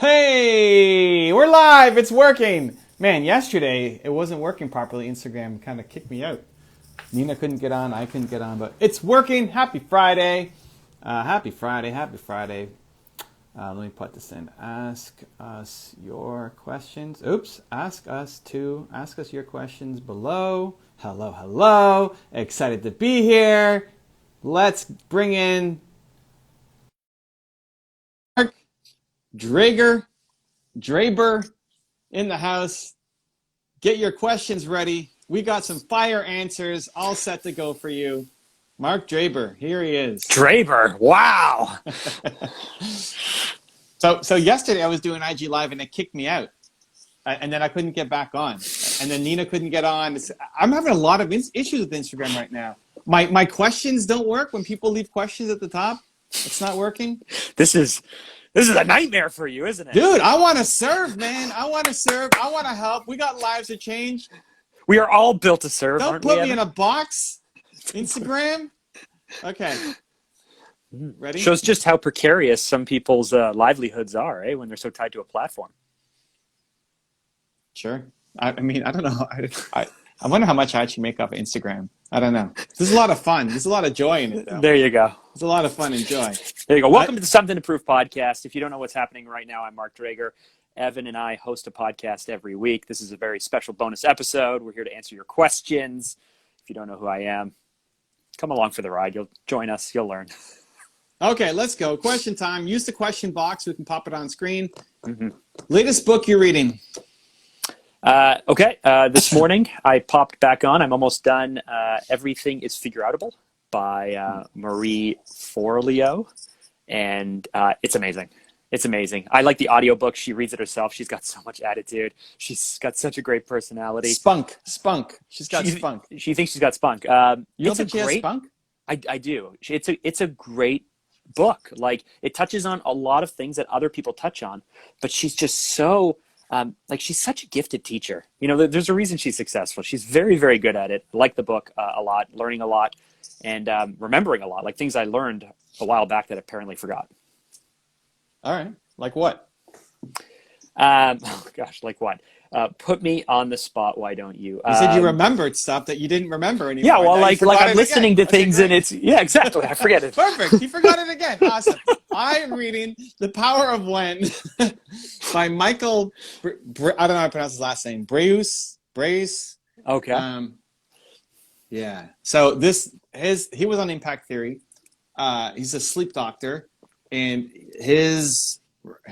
Hey, we're live. It's working. Man, yesterday it wasn't working properly. Instagram kind of kicked me out. Nina couldn't get on. I couldn't get on, but it's working. Happy Friday. Happy Friday. Happy Friday. Let me put this in. Ask us your questions. Oops. Ask us your questions below. Hello, hello. Excited to be here. Let's bring in Mark Draber in the house. Get your questions ready. We got some fire answers all set to go for you. Mark Draber, here he is. Draber, wow. So yesterday I was doing IG Live and it kicked me out. And then I couldn't get back on. And then Nina couldn't get on. I'm having a lot of issues with Instagram right now. My questions don't work when people leave questions at the top. It's not working. This is a nightmare for you, isn't it? Dude, I want to serve, man. I want to serve. I want to help. We got lives to change. We are all built to serve, Don't aren't we, put me Evan? in a box. Instagram. Okay. Ready? Shows just how precarious some people's livelihoods are, when they're so tied to a platform. Sure. I mean, I don't know. I wonder how much I actually make off of Instagram. I don't know. There's a lot of fun. There's a lot of joy in it, though. There you go. There's a lot of fun and joy. There you go. Welcome to the Something to Prove podcast. If you don't know what's happening right now, I'm Mark Drager. Evan and I host a podcast every week. This is a very special bonus episode. We're here to answer your questions. If you don't know who I am, come along for the ride. You'll join us. You'll learn. Okay, let's go. Question time. Use the question box. We can pop it on screen. Mm-hmm. Latest book you're reading? Okay. This morning I popped back on. I'm almost done. Everything is Figureoutable by Marie Forleo. And it's amazing. It's amazing. I like the audiobook. She reads it herself. She's got so much attitude. She's got such a great personality. Spunk. She's got spunk. She thinks she's got spunk. You don't think she has spunk? I do. It's a great book. Like, it touches on a lot of things that other people touch on, but she's just so she's such a gifted teacher. There's a reason she's successful. She's very, very good at it. I like the book a lot, learning a lot, and remembering a lot, like things I learned a while back that I apparently forgot. All right. Like what? Oh gosh, like what? Put me on the spot. Why don't you? You said you remembered stuff that you didn't remember anymore. Yeah, well, like I'm listening again. to things and it's, yeah, exactly. I forget it. Perfect. You forgot it again. Awesome. I'm reading The Power of When by Michael, I don't know how to pronounce his last name. Brace. Okay. Yeah. So he was on Impact Theory. He's a sleep doctor, and his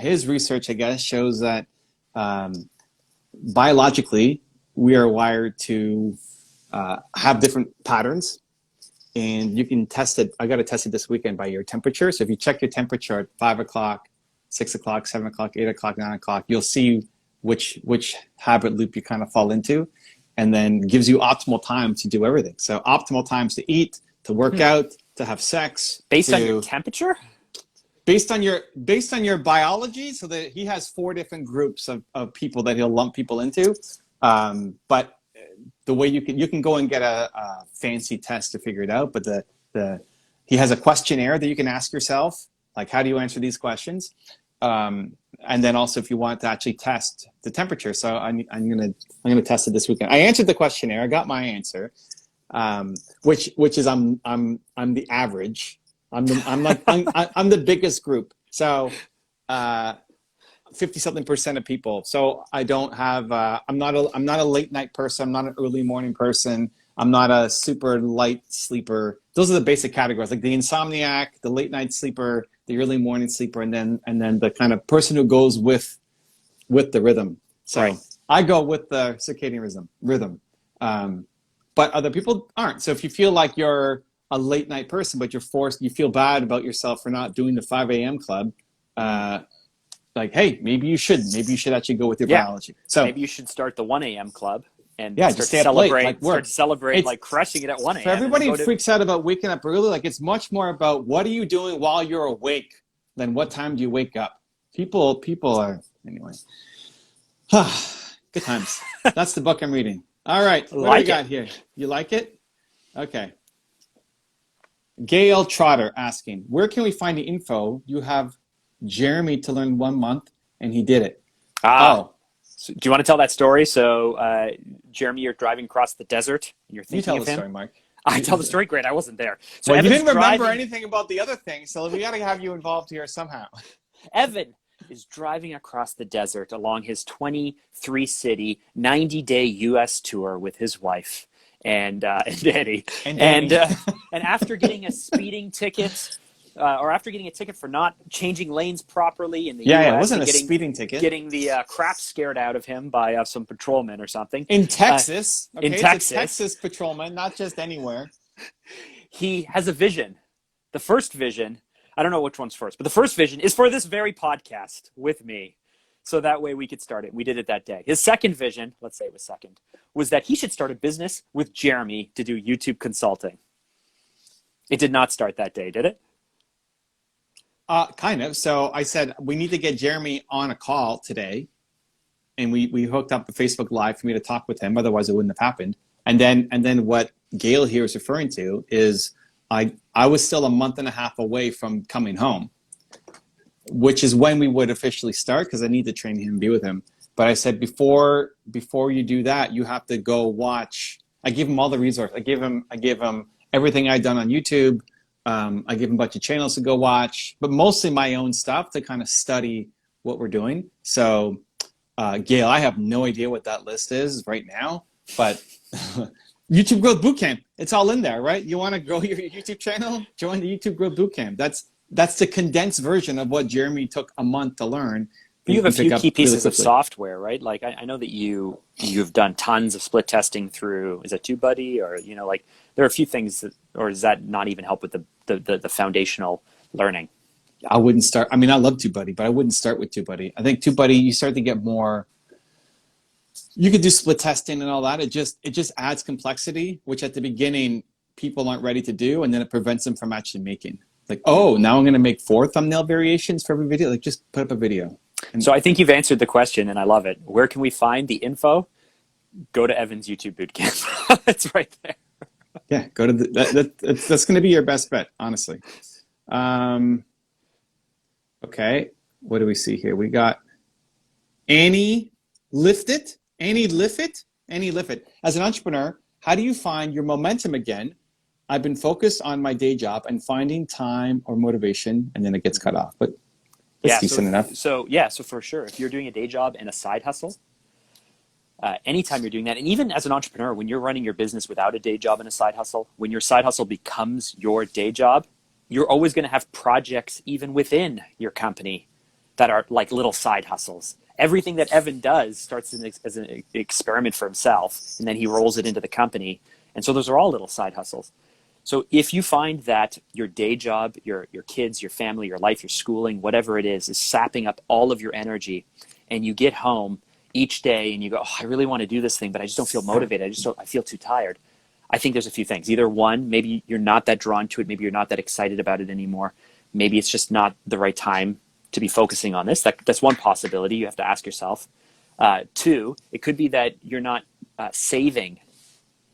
research, I guess, shows that biologically we are wired to have different patterns, and you can test it. I got to test it this weekend by your temperature. So if you check your temperature at 5 o'clock, 6 o'clock, 7 o'clock, 8 o'clock, 9 o'clock, you'll see which habit loop you kind of fall into, and then gives you optimal time to do everything. So optimal times to eat, to work out, to have sex. Based on your temperature? Based on your biology, so that he has 4 different groups of people that he'll lump people into. But the way you can go and get a fancy test to figure it out. But he has a questionnaire that you can ask yourself, like, how do you answer these questions? And then also if you want to actually test the temperature. So I'm gonna test it this weekend. I answered the questionnaire. I got my answer, which is I'm the average. I'm the biggest group. So 50-something% of people. So I don't have. I'm not a late night person. I'm not an early morning person. I'm not a super light sleeper. Those are the basic categories, like the insomniac, the late night sleeper, the early morning sleeper, and then the kind of person who goes with the rhythm. So right. I go with the circadian rhythm. But other people aren't. So if you feel like you're a late night person, but you feel bad about yourself for not doing the 5 a.m. club, like, hey, maybe you should actually go with your biology. So maybe you should start the 1 a.m. club and start to celebrate, like crushing it at 1 a.m. For everybody who freaks out about waking up early, like, it's much more about what are you doing while you're awake than what time do you wake up. People are, anyway. Good times. That's the book I'm reading. All right, what do we got here? You like it? Okay. Gail Trotter asking, where can we find the info? You have Jeremy to learn 1 month and he did it. Oh, so do you want to tell that story? So, Jeremy, you're driving across the desert, and you're You thinking tell of the him. story, Mark. I tell the story. Great, I wasn't there. So Well, you Evan's didn't remember driving- anything about the other thing, so we got to have you involved here somehow. Evan is driving across the desert along his 23-city, 90-day U.S. tour with his wife and Danny. And after getting a speeding ticket, or after getting a ticket for not changing lanes properly in the U.S., it wasn't and a speeding ticket. getting the crap scared out of him by some patrolmen or something. In Texas. Okay? in It's Texas. a Texas patrolman, not just anywhere. He has a vision. The first vision, I don't know which one's first, but the first vision is for this very podcast with me. So that way we could start it. We did it that day. His second vision, let's say it was second, was that he should start a business with Jeremy to do YouTube consulting. It did not start that day, did it? Kind of. So I said, we need to get Jeremy on a call today. And we hooked up a Facebook Live for me to talk with him. Otherwise, it wouldn't have happened. And then what Gail here is referring to is I was still a month and a half away from coming home, which is when we would officially start because I need to train him and be with him. But I said, before you do that, you have to go watch. I give him all the resources. I give him everything I've done on YouTube. I give him a bunch of channels to go watch, but mostly my own stuff to kind of study what we're doing. So, Gail, I have no idea what that list is right now, but YouTube Growth Bootcamp, it's all in there, right? You want to grow your YouTube channel? Join the YouTube Growth Bootcamp. That's the condensed version of what Jeremy took a month to learn. You have a few key pieces of quickly. software, right? Like I know that you've done tons of split testing through, is it TubeBuddy, or like there are a few things that, or does that not even help with the foundational learning? I wouldn't start. I mean, I love TubeBuddy, but I wouldn't start with TubeBuddy. I think TubeBuddy, you start to get more. You could do split testing and all that. It just adds complexity, which at the beginning people aren't ready to do, and then it prevents them from actually making. Like, oh, now I'm going to make 4 thumbnail variations for every video. Like, just put up a video. So I think you've answered the question, and I love it. Where can we find the info? Go to Evan's YouTube Bootcamp. It's right there. Yeah, go to that's going to be your best bet, honestly. Okay, what do we see here? We got Annie Liftit. Annie Liffit. As an entrepreneur, how do you find your momentum again? I've been focused on my day job and finding time or motivation, and then it gets cut off. But it's decent enough. So for sure, if you're doing a day job and a side hustle, anytime you're doing that, and even as an entrepreneur, when you're running your business without a day job and a side hustle, when your side hustle becomes your day job, you're always going to have projects even within your company that are like little side hustles. Everything that Evan does starts as an experiment for himself, and then he rolls it into the company. And so those are all little side hustles. So if you find that your day job, your kids, your family, your life, your schooling, whatever it is sapping up all of your energy, and you get home each day and you go, oh, I really want to do this thing, but I just don't feel motivated. I feel too tired. I think there's a few things. Either one, maybe you're not that drawn to it. Maybe you're not that excited about it anymore. Maybe it's just not the right time to be focusing on this. That's one possibility you have to ask yourself. 2, it could be that you're not saving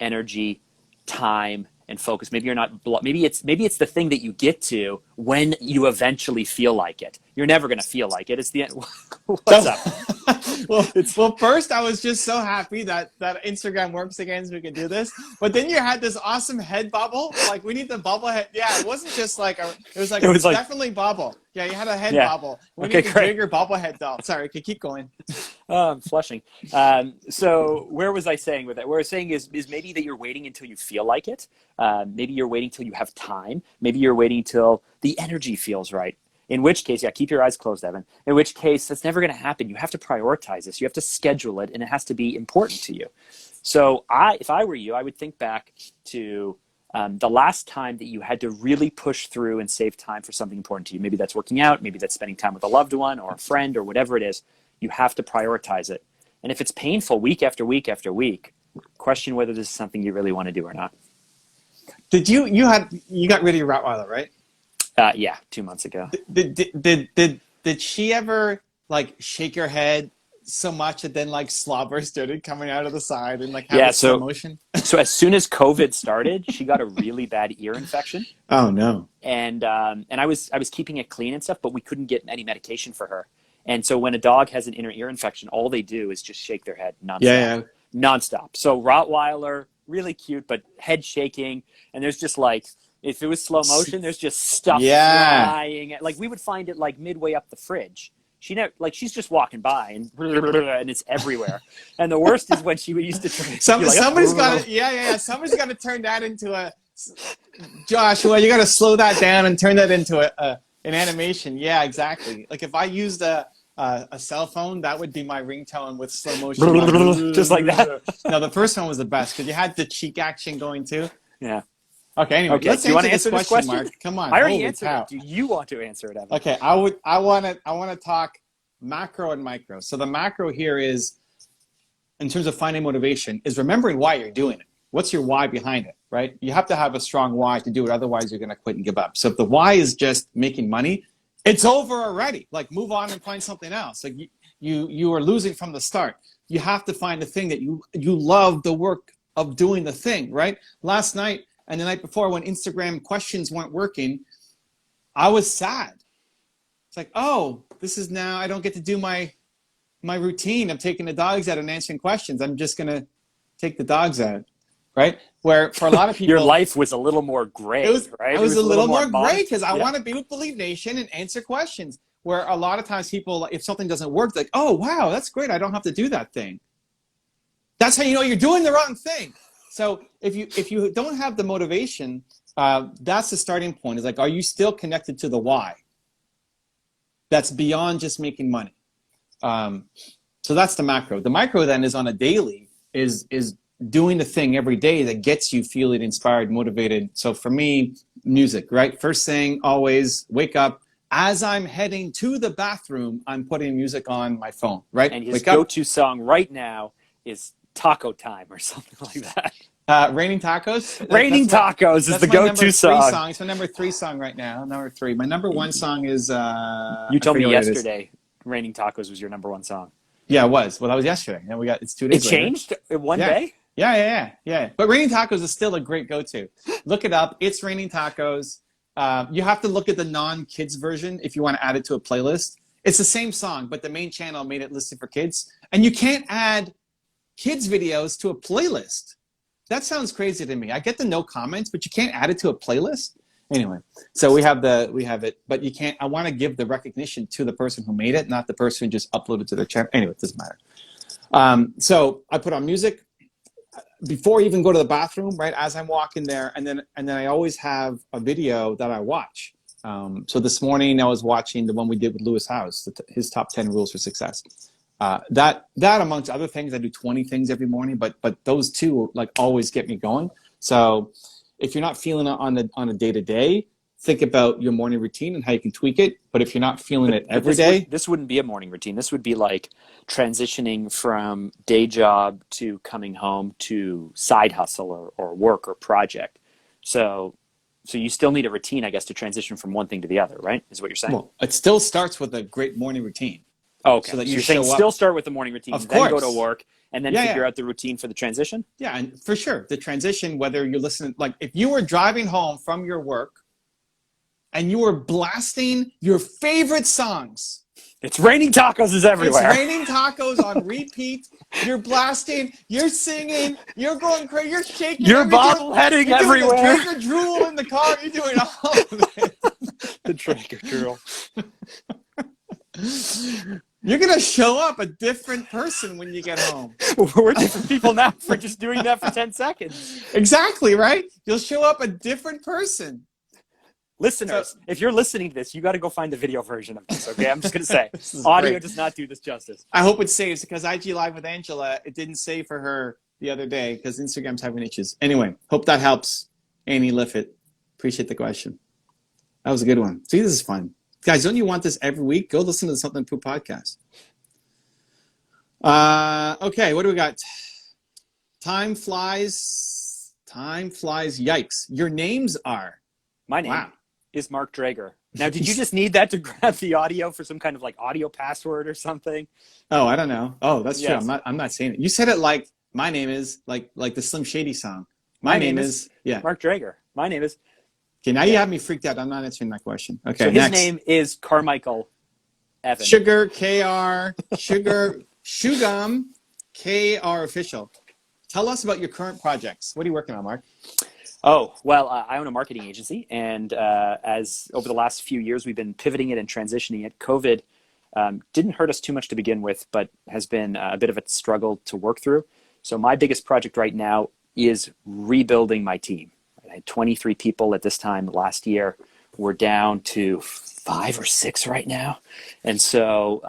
energy, time, and focus. Maybe you're not. Maybe it's the thing that you get to when you eventually feel like it. You're never going to feel like it. It's the end. What's up? Well, first I was just so happy that Instagram works again, so we can do this. But then you had this awesome head bubble. Like, we need the bubble head. Yeah, it wasn't just like it was definitely bubble. Yeah, you had a head bubble. We need a bigger bubble head doll. Sorry, I could keep going. I'm flushing. So where was I saying with that? Where I was saying is maybe that you're waiting until you feel like it. Maybe you're waiting till you have time. Maybe you're waiting till the energy feels right. In which case, keep your eyes closed, Evan. In which case, that's never going to happen. You have to prioritize this. You have to schedule it, and it has to be important to you. So if I were you, I would think back to the last time that you had to really push through and save time for something important to you. Maybe that's working out. Maybe that's spending time with a loved one or a friend or whatever it is. You have to prioritize it. And if it's painful week after week after week, question whether this is something you really want to do or not. Did you got rid of your Rottweiler, right? Yeah, 2 months ago. Did she ever like shake her head so much that then like slobber started coming out of the side and like have slow motion? So as soon as COVID started, she got a really bad ear infection. Oh no. And I was keeping it clean and stuff, but we couldn't get any medication for her. And so when a dog has an inner ear infection, all they do is just shake their head nonstop. Yeah. Nonstop. So Rottweiler, really cute, but head shaking. And there's just like, if it was slow motion, there's just stuff flying. Like we would find it like midway up the fridge. She's just walking by and it's everywhere. And the worst is when she used to try. Somebody's got to, somebody's got to turn that into a, Joshua, you got to slow that down and turn that into an animation. Yeah, exactly. Like if I used a cell phone, that would be my ringtone with slow motion. Just like that. No, the first one was the best because you had the cheek action going too. Yeah. Okay, anyway, let's do you want to answer answer this question? Mark. Come on. I already answered it. Do you want to answer it, Evan? Okay, I want to talk macro and micro. So the macro here is, in terms of finding motivation, is remembering why you're doing it. What's your why behind it, right? You have to have a strong why to do it. Otherwise, you're going to quit and give up. So if the why is just making money, it's over already. Like move on and find something else. Like you are losing from the start. You have to find the thing that you love the work of doing the thing, right? Last night and the night before when Instagram questions weren't working, I was sad. It's like, oh, this is now, I don't get to do my routine of taking the dogs out and answering questions. I'm just going to take the dogs out, right? Where for a lot of people, your life was a little more gray, right? It was a little more gray because I want to be with Believe Nation and answer questions. Where a lot of times people, if something doesn't work, like, oh, wow, that's great. I don't have to do that thing. That's how you know you're doing the wrong thing. So if you don't have the motivation, that's the starting point. Is like, are you still connected to the why? That's beyond just making money. So that's the macro. The micro then is on a daily, is doing the thing every day that gets you feeling inspired, motivated. So for me, music, right? First thing, always wake up. As I'm heading to the bathroom, I'm putting music on my phone, right? And his go-to song right now is Taco Time or something like that. Raining Tacos? Raining Tacos is the go-to song. It's my number 3 song right now. Number 3. My number 1 song is... you told me yesterday Raining Tacos was your number 1 song. Yeah, it was. Well, that was yesterday. Now it's 2 days later. It changed in one day? Yeah. But Raining Tacos is still a great go-to. Look it up. It's Raining Tacos. You have to look at the non-kids version if you want to add it to a playlist. It's the same song, but the main channel made it listed for kids. And you can't add kids videos to a playlist. That sounds crazy to me. I get the no comments, but you can't add it to a playlist. Anyway, so we have it, but you can't. I want to give the recognition to the person who made it, not the person who just uploaded to their channel. Anyway, it doesn't matter. So I put on music before I even go to the bathroom, right? As I'm walking there, and then I always have a video that I watch. So this morning I was watching the one we did with Lewis Howes, his top 10 rules for success. That amongst other things, I do 20 things every morning, but those two like always get me going. So if you're not feeling it on a day-to-day, think about your morning routine and how you can tweak it. But if you're not feeling it every day, this wouldn't be a morning routine. This would be like transitioning from day job to coming home to side hustle or work or project. So you still need a routine, I guess, to transition from one thing to the other, right? Is what you're saying? Well, it still starts with a great morning routine. Oh, okay. So that you're saying still start with the morning routine, of then course. Go to work, and then figure out the routine for the transition? Yeah, and for sure. The transition, whether you're listening, like if you were driving home from your work and you were blasting your favorite songs. It's Raining Tacos is everywhere. It's Raining Tacos on repeat. You're blasting, you're singing, you're going crazy, you're shaking. You're bobbleheading everywhere. You're doing the Traeger drool in the car. You're doing all of it. The Traeger drool. You're going to show up a different person when you get home. We're different people now for just doing that for 10 seconds. Exactly, right? You'll show up a different person. Listeners, if you're listening to this, you got to go find the video version of this, okay? I'm just going to say, audio does not do this justice. I hope it saves because IG Live with Angela, it didn't save for her the other day because Instagram's having issues. Anyway, hope that helps. Annie Liffett, appreciate the question. That was a good one. See, this is fun. Guys, don't you want this every week? Go listen to the Something Poo podcast. Okay, what do we got? Time flies. Yikes. Your names are. My name is Mark Drager. Now, did you just need that to grab the audio for some kind of like audio password or something? Oh, I don't know. Oh, that's true. I'm not saying it. You said it like my name is like the Slim Shady song. My name is Mark Drager. My name is. Okay, now you have me freaked out. I'm not answering that question. Okay, so his name is Carmichael Evan. Sugar KR, Sugar Shugam KR official. Tell us about your current projects. What are you working on, Mark? Oh, well, I own a marketing agency, and as over the last few years, we've been pivoting it and transitioning it. COVID didn't hurt us too much to begin with, but has been a bit of a struggle to work through. So my biggest project right now is rebuilding my team. I had 23 people at this time last year. We're down to 5 or 6 right now. And so,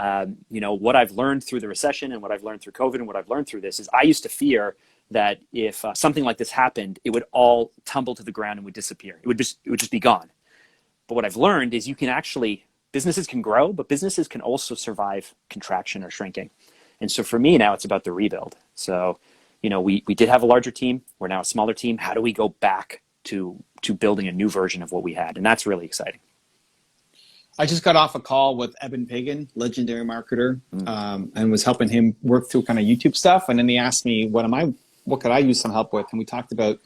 what I've learned through the recession and what I've learned through COVID and what I've learned through this is I used to fear that if something like this happened, it would all tumble to the ground and would disappear. It would just be gone. But what I've learned is businesses can grow, but businesses can also survive contraction or shrinking. And so for me now, it's about the rebuild. So, we did have a larger team. We're now a smaller team. How do we go back to building a new version of what we had? And that's really exciting. I just got off a call with Eben Pagan, legendary marketer, and was helping him work through kind of YouTube stuff. And then he asked me, what could I use some help with? And we talked about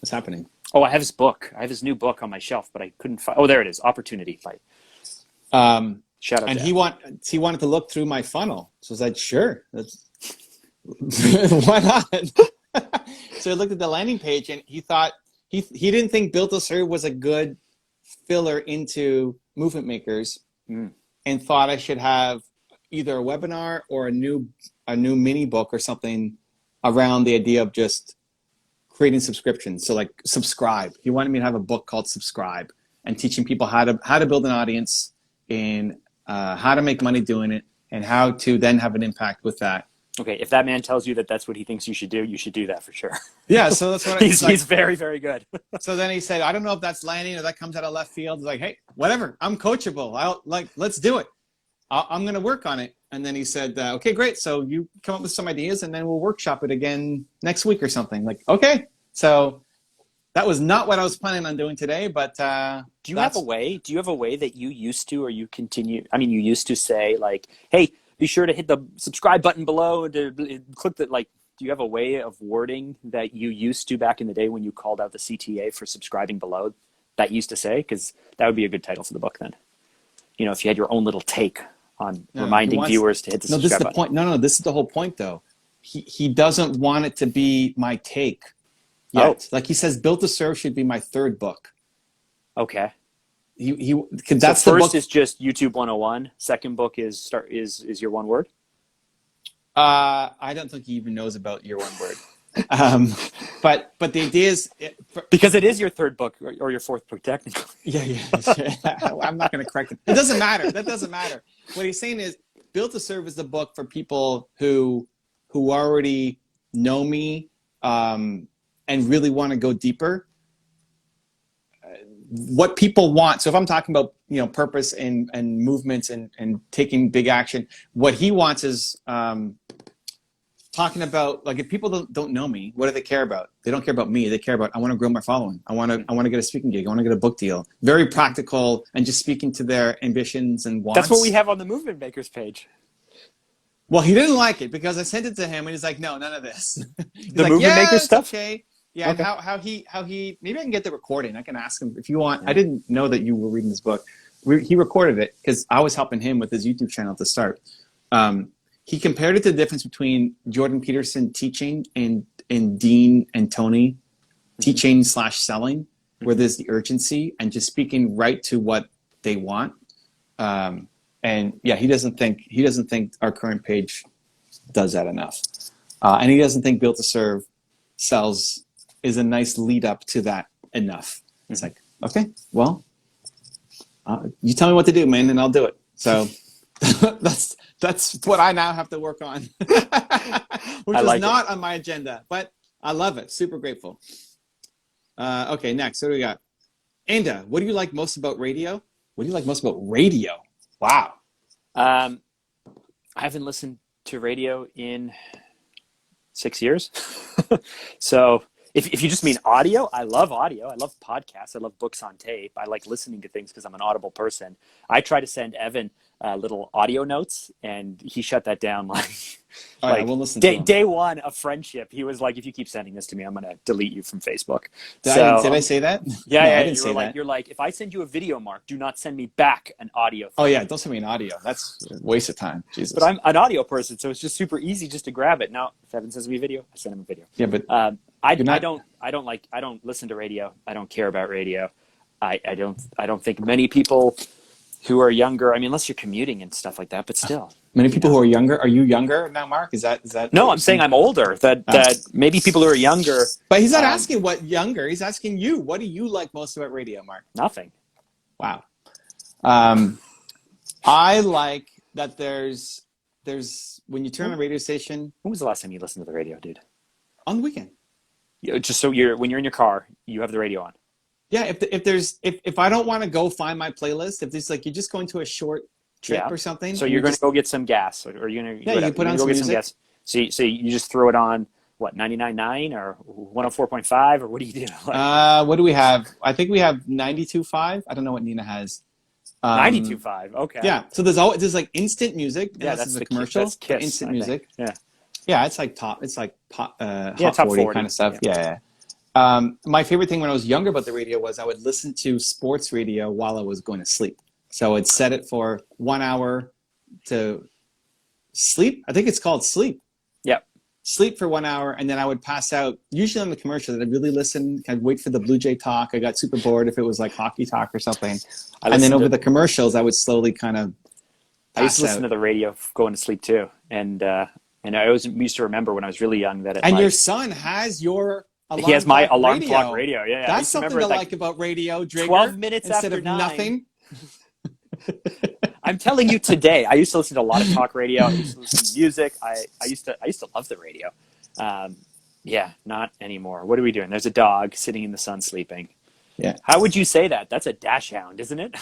what's happening. Oh, I have his book. I have his new book on my shelf, but I couldn't find. Oh, there it is. Opportunity Fight. Shout out. And to he wanted to look through my funnel. So I was like, sure. Why not? So I looked at the landing page and he thought, he didn't think Built to Serve was a good filler into Movement Makers, and thought I should have either a webinar or a new mini book or something around the idea of just creating subscriptions. So like Subscribe. He wanted me to have a book called Subscribe and teaching people how to build an audience and how to make money doing it and how to then have an impact with that. Okay, if that man tells you that that's what he thinks you should do that for sure. Yeah, so that's what he's very, very good. So then he said, I don't know if that's landing or that comes out of left field. He's like, hey, whatever, I'm coachable. Let's do it. I'm going to work on it. And then he said, okay, great. So you come up with some ideas and then we'll workshop it again next week or something. Like, okay. So that was not what I was planning on doing today, but do you have a way that you used to, or you continue? I mean, you used to say like, hey, be sure to hit the subscribe button below to click that. Like, do you have a way of wording that you used to back in the day when you called out the CTA for subscribing below that used to say? Because that would be a good title for the book then. If you had your own little take on reminding viewers to hit the subscribe button. Point. No, this is the whole point though. He doesn't want it to be my take yet. Oh. Like he says, Built to Serve should be my third book. Okay. That's so the first book. Is just YouTube 101. Second book is your one word. I don't think he even knows about your one word. But the idea is because it is your third book or your fourth book technically. Yeah. I'm not going to correct it. It doesn't matter. That doesn't matter. What he's saying is Built to Serve is the book for people who already know me and really want to go deeper. What people want. So if I'm talking about purpose and movements and taking big action, what he wants is talking about, like, if people don't know me, what do they care about? They don't care about me. They care about, I want to grow my following. I want to get a speaking gig. I want to get a book deal. Very practical and just speaking to their ambitions and wants. That's what we have on the Movement Makers page. Well, he didn't like it because I sent it to him and he's like, no, none of this. The like, Movement Makers stuff? Okay. Yeah, okay. And how he maybe I can get the recording. I can ask him if you want. Yeah. I didn't know that you were reading this book. He recorded it because I was helping him with his YouTube channel at the start. He compared it to the difference between Jordan Peterson teaching and Dean and Tony teaching / selling, where there's the urgency and just speaking right to what they want. And yeah, he doesn't think our current page does that enough, and he doesn't think Built to Serve is a nice lead up to that enough. It's like, okay, well, you tell me what to do, man, and I'll do it. So that's what I now have to work on, which is not on my agenda, but I love it. Super grateful. Okay, next, what do we got? Anda, what do you like most about radio? What do you like most about radio? Wow. I haven't listened to radio in 6 years. So if you just mean audio, I love audio. I love podcasts. I love books on tape. I like listening to things because I'm an audible person. I try to send Evan little audio notes, and he shut that down like All right, I Like will listen to him. day one of friendship, he was like, "If you keep sending this to me, I'm gonna delete you from Facebook." Did I say that? Yeah, No, yeah. I didn't You say were like, that. you're like, if I send you a video, Mark, do not send me back an audio. Oh yeah, don't send me an audio. That's a waste of time. Jesus. But I'm an audio person, so it's just super easy just to grab it. Now, if Evan sends me a video, I send him a video. Yeah, but I You're not- don't listen to radio. I don't care about radio. I don't think many people who are younger. I mean, unless you're commuting and stuff like that, but still. many people who are younger. Are you younger now, Mark? Is that? No, I'm saying I'm older. That maybe people who are younger. But he's not asking what younger. He's asking you. What do you like most about radio, Mark? Nothing. Wow. I like that there's when you turn on a radio station When was the last time you listened to the radio, dude? on the weekend. Just so when you're in your car, you have the radio on. Yeah, if I don't want to go find my playlist, if there's like you're just going to a short trip Yeah. or something, So and you're going to just, go get some gas, or you're going to Yeah, you put on go some get some music. gas. So you just throw it on what 99.9 or 104.5 or what do you do? Like, what do we have? I think we have 92.5. I don't know what Nina has. 92.5. Okay. Yeah, so there's like instant music. And Yeah, this is that's the commercial. That's for Kiss, instant I think. music. Yeah. Yeah, it's like pop. It's like pop. Hot top 40 40. kind of stuff. Yeah. Yeah. My favorite thing when I was younger about the radio was I would listen to sports radio while I was going to sleep. So I'd set it for 1 hour to sleep. I think it's called sleep. Yep. Sleep for 1 hour, and then I would pass out. Usually on the commercial, that I'd really listen. I'd wait for the Blue Jay talk. I got super bored if it was like hockey talk or something. And then over the commercials, I would slowly kind of. I used to listen to the radio going to sleep too, and I always used to remember when I was really young that And your son has your. he has my clock alarm radio. clock radio. Yeah, I That's used to something remember to it, like about radio, Drager. 12 minutes instead after of 9. nothing. I'm telling you today, I used to listen to a lot of talk radio. I used to listen to music. I used to love the radio. Yeah, not anymore. What are we doing? There's a dog sitting in the sun sleeping. Yeah. How would you say that? That's a dachshund, isn't it?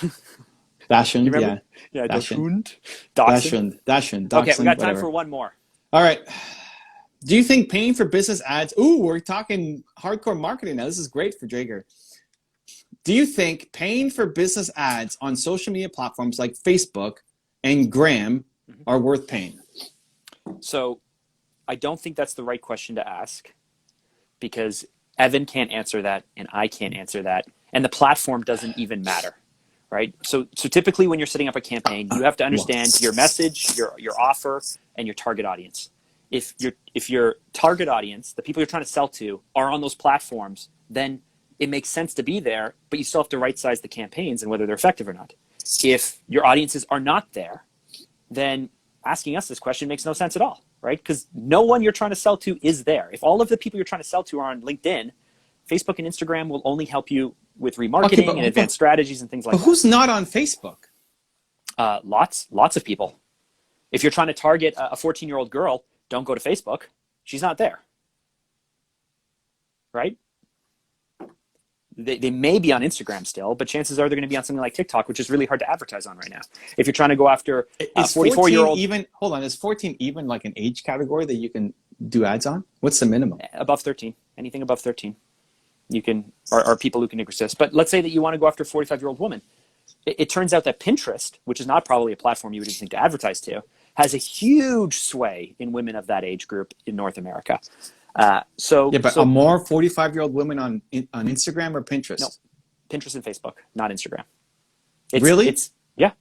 Dachshund, You remember? yeah. Yeah, Dachshund. Dachshund. Dachshund. Okay, we got time whatever. for one more. All right. Do you think paying for business ads? Ooh, we're talking hardcore marketing now. This is great for Drager. Do you think paying for business ads on social media platforms like Facebook and Graham are worth paying? So I don't think that's the right question to ask because Evan can't answer that and I can't answer that. And the platform doesn't even matter, right? So typically when you're setting up a campaign, you have to understand your message, your offer, and your target audience. If your target audience, the people you're trying to sell to, are on those platforms, then it makes sense to be there, but you still have to right size the campaigns and whether they're effective or not. If your audiences are not there, then asking us this question makes no sense at all, right? Because no one you're trying to sell to is there. If all of the people you're trying to sell to are on LinkedIn, Facebook and Instagram will only help you with remarketing and advanced strategies and things like But that. who's not on Facebook? Lots of people. If you're trying to target a 14-year-old girl, don't go to Facebook. She's not there, right? They may be on Instagram still, but chances are they're going to be on something like TikTok, which is really hard to advertise on right now. If you're trying to go after a Is 44-year-old, even, hold on, is 14 even like an age category that you can do ads on? What's the minimum? above 13, anything above 13, you can are people who can exist. But let's say that you want to go after a 45-year-old woman. It turns out that Pinterest, which is not probably a platform you would even think to advertise to, has a huge sway in women of that age group in North America. Yeah, but are more 45-year-old women on Instagram or Pinterest? No. Pinterest and Facebook, not Instagram. Really? Yeah.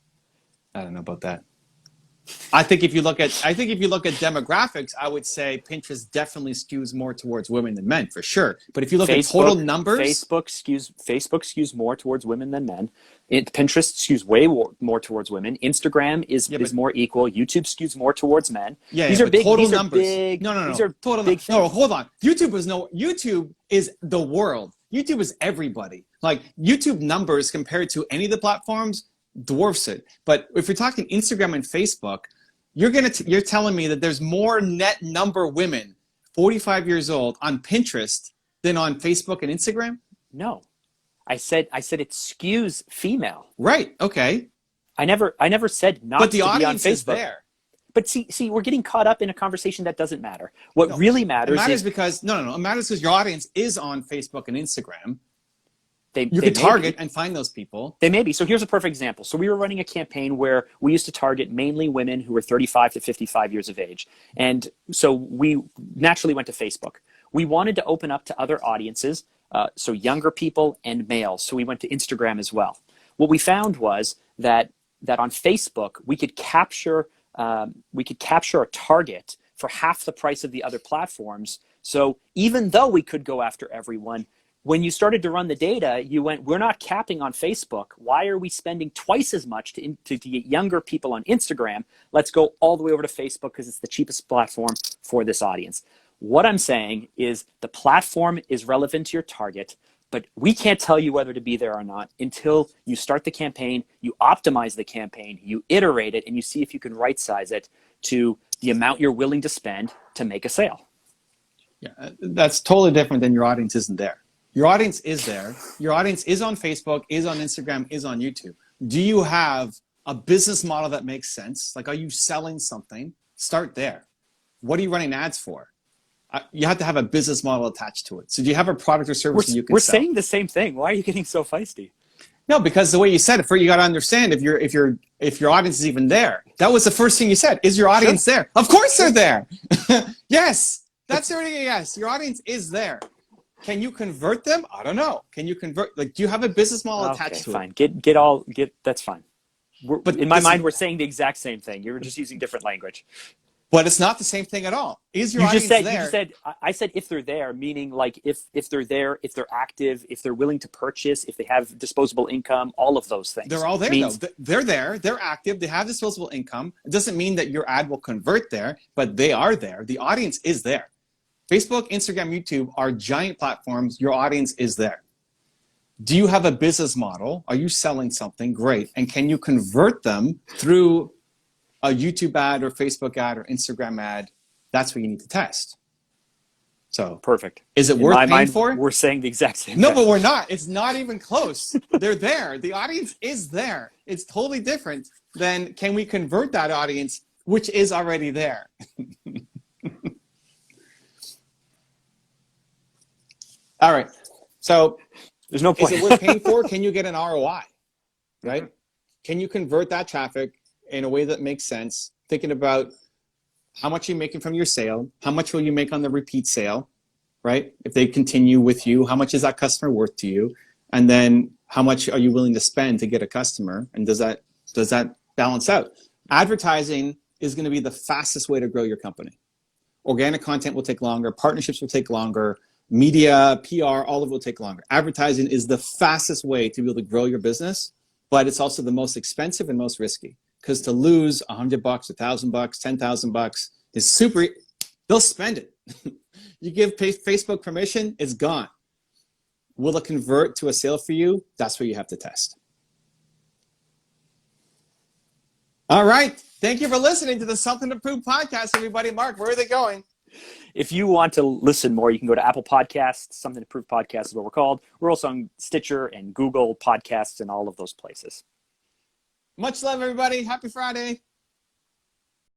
I don't know about that. I think if you look at demographics, I would say Pinterest definitely skews more towards women than men for sure. But if you look at total numbers, Facebook skews more towards women than men. Pinterest skews way more towards women. Instagram is more equal. YouTube skews more towards men. Yeah, these are big total these numbers. Are big, no. These are total big no, hold on. YouTube is the world. YouTube is everybody. Like YouTube numbers compared to any of the platforms dwarfs it. But if you're talking Instagram and Facebook, you're telling me that there's more net number women 45 years old on Pinterest than on Facebook and Instagram? No. I said it skews female. Right. Okay. I never said not but the to be on audience Facebook. is there. But see, we're getting caught up in a conversation that doesn't matter. What really matters It matters is because it matters because your audience is on Facebook and Instagram. You could target and find those people. They may be. So here's a perfect example. So we were running a campaign where we used to target mainly women who were 35 to 55 years of age. And so we naturally went to Facebook. We wanted to open up to other audiences, so younger people and males. So we went to Instagram as well. What we found was that on Facebook, we could capture a target for half the price of the other platforms. So even though we could go after everyone, when you started to run the data, you went, we're not capping on Facebook. Why are we spending twice as much to get younger people on Instagram? Let's go all the way over to Facebook because it's the cheapest platform for this audience. What I'm saying is the platform is relevant to your target, but we can't tell you whether to be there or not until you start the campaign, you optimize the campaign, you iterate it, and you see if you can right size it to the amount you're willing to spend to make a sale. Yeah, that's totally different than your audience isn't there. Your audience is there. Your audience is on Facebook, is on Instagram, is on YouTube. Do you have a business model that makes sense? Like, are you selling something? Start there. What are you running ads for? You have to have a business model attached to it. So do you have a product or service that you can sell? We're saying the same thing. Why are you getting so feisty? No, because the way you said it, you got to understand if your audience is even there. That was the first thing you said. Is your audience there? Of course they're there. Yes, that's already a yes. Your audience is there. Can you convert them? I don't know. Can you convert? Like, do you have a business model attached to fine. it? That's fine. But in my mind, we're saying the exact same thing. You're just using different language. But it's not the same thing at all. Is your audience there? I said if they're there, meaning like if they're there, if they're active, if they're willing to purchase, if they have disposable income, all of those things. They're all there though. They're there. They're active. They have disposable income. It doesn't mean that your ad will convert there, but they are there. The audience is there. Facebook, Instagram, YouTube are giant platforms. Your audience is there. Do you have a business model? Are you selling something? Great. And can you convert them through a YouTube ad or Facebook ad or Instagram ad? That's what you need to test. So perfect. Is it worth paying for? We're saying the exact same thing. No, thing. but we're not. It's not even close. They're there. The audience is there. It's totally different than can we convert that audience, which is already there. All right. So there's no point. Is it worth paying for? Can you get an ROI? Right? Can you convert that traffic in a way that makes sense? Thinking about how much you're making from your sale, how much will you make on the repeat sale, right? If they continue with you, how much is that customer worth to you? And then how much are you willing to spend to get a customer? And does that balance out? Advertising is going to be the fastest way to grow your company. Organic content will take longer. Partnerships will take longer. Media, PR, all of it will take longer. Advertising is the fastest way to be able to grow your business, but it's also the most expensive and most risky. Because to lose $100, $1,000, $10,000 is super. They'll spend it. You give Facebook permission, it's gone. Will it convert to a sale for you? That's what you have to test. All right. Thank you for listening to the Something to Prove podcast, everybody. Mark, where are they going? If you want to listen more, you can go to Apple Podcasts. Something to Prove podcast is what we're called. We're also on Stitcher and Google Podcasts and all of those places. Much love, everybody. Happy Friday.